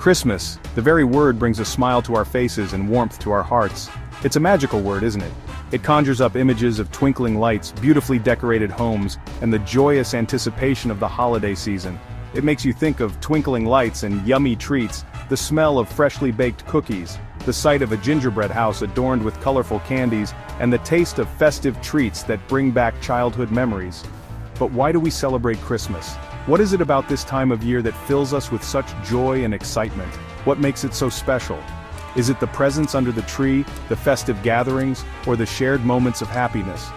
Christmas, the very word brings a smile to our faces and warmth to our hearts. It's a magical word, isn't it? It conjures up images of twinkling lights, beautifully decorated homes, and the joyous anticipation of the holiday season. It makes you think of twinkling lights and yummy treats, the smell of freshly baked cookies, the sight of a gingerbread house adorned with colorful candies, and the taste of festive treats that bring back childhood memories. But why do we celebrate Christmas? What is it about this time of year that fills us with such joy and excitement? What makes it so special? Is it the presents under the tree, the festive gatherings, or the shared moments of happiness?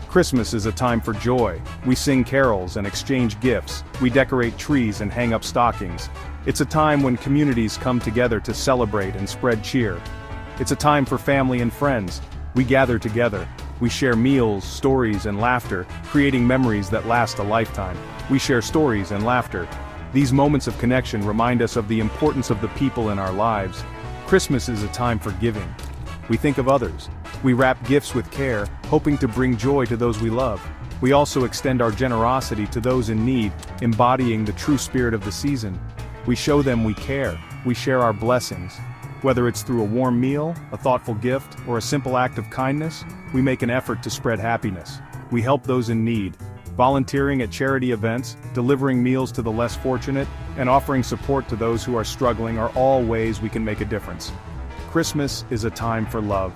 Christmas is a time for joy. We sing carols and exchange gifts. We decorate trees and hang up stockings. It's a time when communities come together to celebrate and spread cheer. It's a time for family and friends. We gather together. We share meals, stories, and laughter, creating memories that last a lifetime. We share stories and laughter. These moments of connection remind us of the importance of the people in our lives. Christmas is a time for giving. We think of others. We wrap gifts with care, hoping to bring joy to those we love. We also extend our generosity to those in need, embodying the true spirit of the season. We show them we care. We share our blessings. Whether it's through a warm meal, a thoughtful gift, or a simple act of kindness, we make an effort to spread happiness. We help those in need, volunteering at charity events, delivering meals to the less fortunate, and offering support to those who are struggling are all ways we can make a difference. Christmas is a time for love.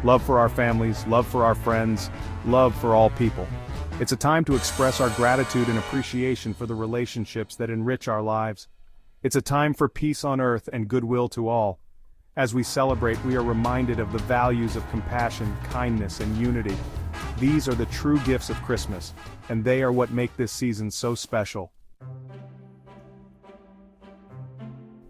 Love for our families, love for our friends, love for all people. It's a time to express our gratitude and appreciation for the relationships that enrich our lives. It's a time for peace on earth and goodwill to all. As we celebrate, we are reminded of the values of compassion, kindness, and unity. These are the true gifts of Christmas, and they are what make this season so special.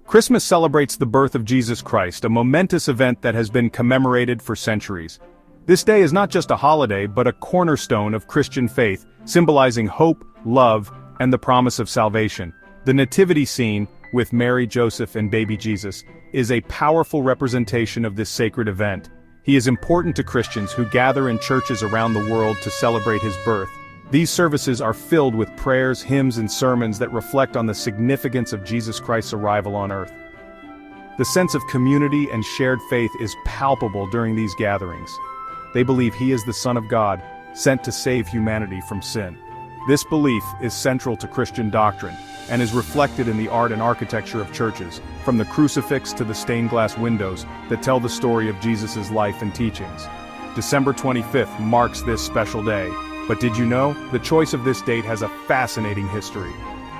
Christmas celebrates the birth of Jesus Christ, a momentous event that has been commemorated for centuries. This day is not just a holiday, but a cornerstone of Christian faith, symbolizing hope, love, and the promise of salvation. The nativity scene, with Mary, Joseph, and baby Jesus, is a powerful representation of this sacred event. He is important to Christians who gather in churches around the world to celebrate his birth. These services are filled with prayers, hymns, and sermons that reflect on the significance of Jesus Christ's arrival on earth. The sense of community and shared faith is palpable during these gatherings. They believe he is the Son of God, sent to save humanity from sin. This belief is central to Christian doctrine, and is reflected in the art and architecture of churches, from the crucifix to the stained glass windows that tell the story of Jesus' life and teachings. December 25th marks this special day. But did you know, the choice of this date has a fascinating history.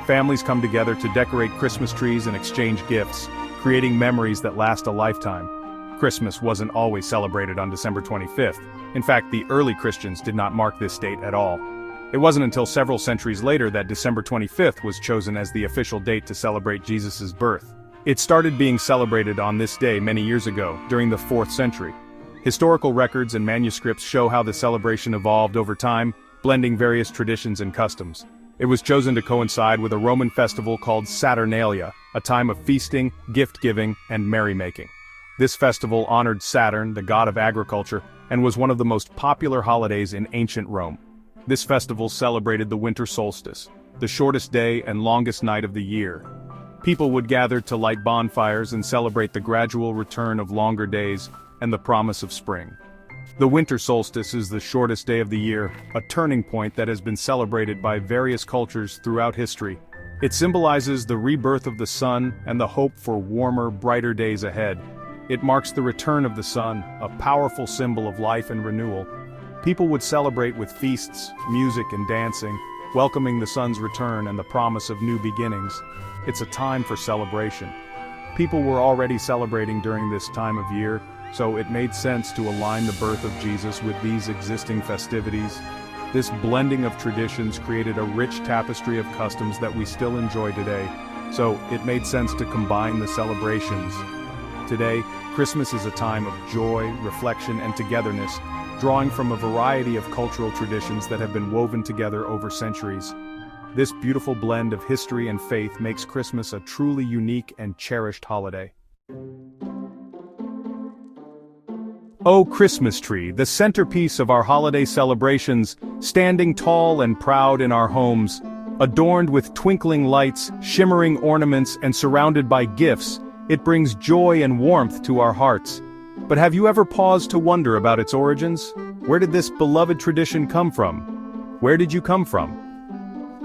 Families come together to decorate Christmas trees and exchange gifts, creating memories that last a lifetime. Christmas wasn't always celebrated on December 25th. In fact, the early Christians did not mark this date at all. It wasn't until several centuries later that December 25th was chosen as the official date to celebrate Jesus' birth. It started being celebrated on this day many years ago, during the 4th century. Historical records and manuscripts show how the celebration evolved over time, blending various traditions and customs. It was chosen to coincide with a Roman festival called Saturnalia, a time of feasting, gift-giving, and merrymaking. This festival honored Saturn, the god of agriculture, and was one of the most popular holidays in ancient Rome. This festival celebrated the winter solstice, the shortest day and longest night of the year. People would gather to light bonfires and celebrate the gradual return of longer days and the promise of spring. The winter solstice is the shortest day of the year, a turning point that has been celebrated by various cultures throughout history. It symbolizes the rebirth of the sun and the hope for warmer, brighter days ahead. It marks the return of the sun, a powerful symbol of life and renewal. People would celebrate with feasts, music, and dancing, welcoming the sun's return and the promise of new beginnings. It's a time for celebration. People were already celebrating during this time of year, so it made sense to align the birth of Jesus with these existing festivities. This blending of traditions created a rich tapestry of customs that we still enjoy today, so it made sense to combine the celebrations. Today, Christmas is a time of joy, reflection, and togetherness, drawing from a variety of cultural traditions that have been woven together over centuries. This beautiful blend of history and faith makes Christmas a truly unique and cherished holiday. O Christmas tree, the centerpiece of our holiday celebrations, standing tall and proud in our homes, adorned with twinkling lights, shimmering ornaments, and surrounded by gifts, It brings joy and warmth to our hearts. But have you ever paused to wonder about its origins? Where did this beloved tradition come from? Where did you come from?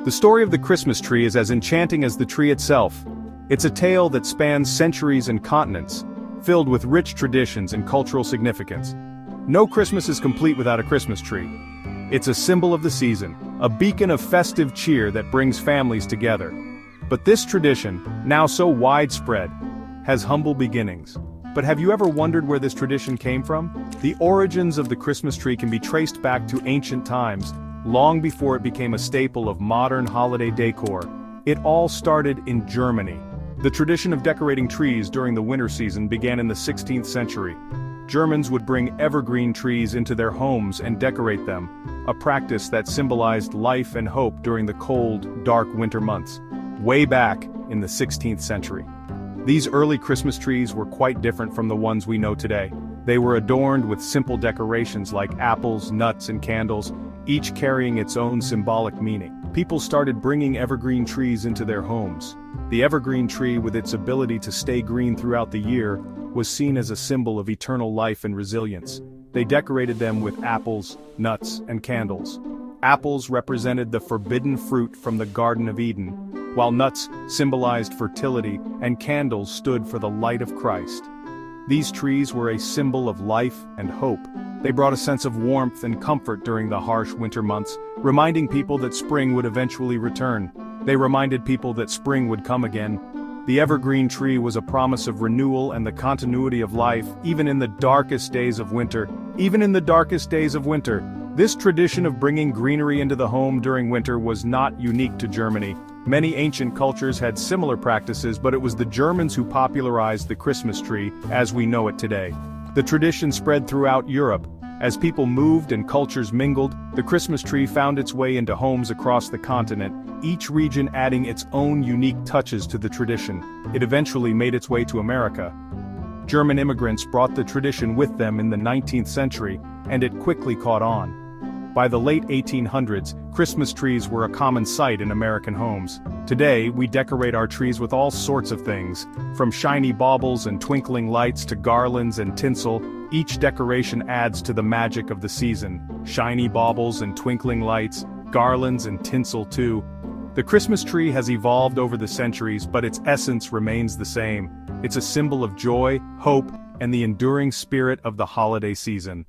The story of the Christmas tree is as enchanting as the tree itself. It's a tale that spans centuries and continents, filled with rich traditions and cultural significance. No Christmas is complete without a Christmas tree. It's a symbol of the season, a beacon of festive cheer that brings families together. But this tradition, now so widespread, has humble beginnings. But have you ever wondered where this tradition came from? The origins of the Christmas tree can be traced back to ancient times, long before it became a staple of modern holiday decor. It all started in Germany. The tradition of decorating trees during the winter season began in the 16th century. Germans would bring evergreen trees into their homes and decorate them, a practice that symbolized life and hope during the cold, dark winter months, way back in the 16th century. These early Christmas trees were quite different from the ones we know today. They were adorned with simple decorations like apples, nuts, and candles, each carrying its own symbolic meaning. People started bringing evergreen trees into their homes. The evergreen tree, with its ability to stay green throughout the year, was seen as a symbol of eternal life and resilience. They decorated them with apples, nuts, and candles. Apples represented the forbidden fruit from the Garden of Eden, while nuts symbolized fertility and candles stood for the light of Christ. These trees were a symbol of life and hope. They brought a sense of warmth and comfort during the harsh winter months, reminding people that spring would eventually return. They reminded people that spring would come again. The evergreen tree was a promise of renewal and the continuity of life, even in the darkest days of winter. This tradition of bringing greenery into the home during winter was not unique to Germany. Many ancient cultures had similar practices, but it was the Germans who popularized the Christmas tree as we know it today. The tradition spread throughout Europe. As people moved and cultures mingled, the Christmas tree found its way into homes across the continent, each region adding its own unique touches to the tradition. It eventually made its way to America. German immigrants brought the tradition with them in the 19th century, and it quickly caught on. By the late 1800s, Christmas trees were a common sight in American homes. Today, we decorate our trees with all sorts of things, from shiny baubles and twinkling lights to garlands and tinsel. Each decoration adds to the magic of the season. Shiny baubles and twinkling lights, garlands and tinsel too. The Christmas tree has evolved over the centuries, but its essence remains the same. It's a symbol of joy, hope, and the enduring spirit of the holiday season.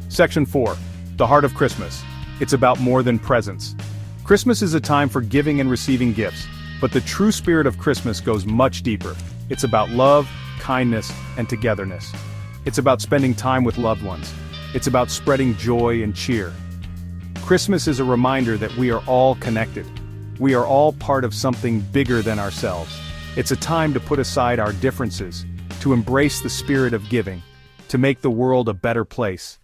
Section 4. The Heart of Christmas. It's about more than presents. Christmas is a time for giving and receiving gifts, but the true spirit of Christmas goes much deeper. It's about love, kindness, and togetherness. It's about spending time with loved ones. It's about spreading joy and cheer. Christmas is a reminder that we are all connected. We are all part of something bigger than ourselves. It's a time to put aside our differences, to embrace the spirit of giving, to make the world a better place.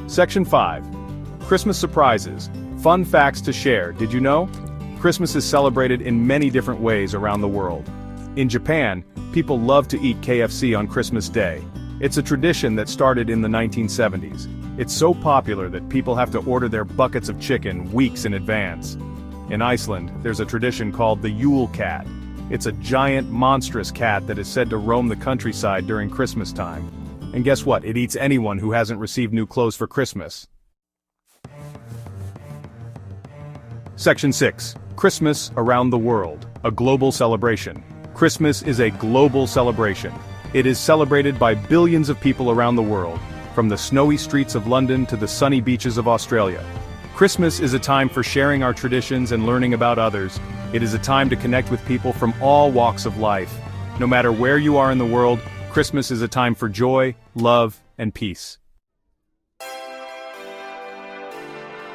Section 5. Christmas surprises. Fun facts to share. Did you know? Christmas is celebrated in many different ways around the world. In Japan, people love to eat KFC on Christmas Day. It's a tradition that started in the 1970s. It's so popular that people have to order their buckets of chicken weeks in advance. In Iceland, there's a tradition called the Yule Cat. It's a giant, monstrous cat that is said to roam the countryside during Christmas time. And guess what? It eats anyone who hasn't received new clothes for Christmas. Section 6. Christmas around the world. A global celebration. Christmas is a global celebration. It is celebrated by billions of people around the world, from the snowy streets of London to the sunny beaches of Australia. Christmas is a time for sharing our traditions and learning about others. It is a time to connect with people from all walks of life. No matter where you are in the world, Christmas is a time for joy, love, and peace.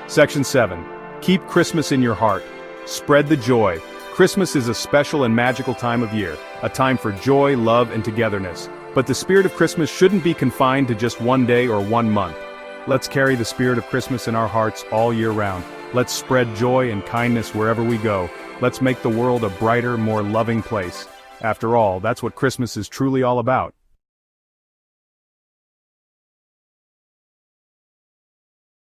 Section 7. Keep Christmas in your heart. Spread the joy. Christmas is a special and magical time of year, a time for joy, love, and togetherness. But the spirit of Christmas shouldn't be confined to just one day or 1 month. Let's carry the spirit of Christmas in our hearts all year round. Let's spread joy and kindness wherever we go. Let's make the world a brighter, more loving place. After all, that's what Christmas is truly all about.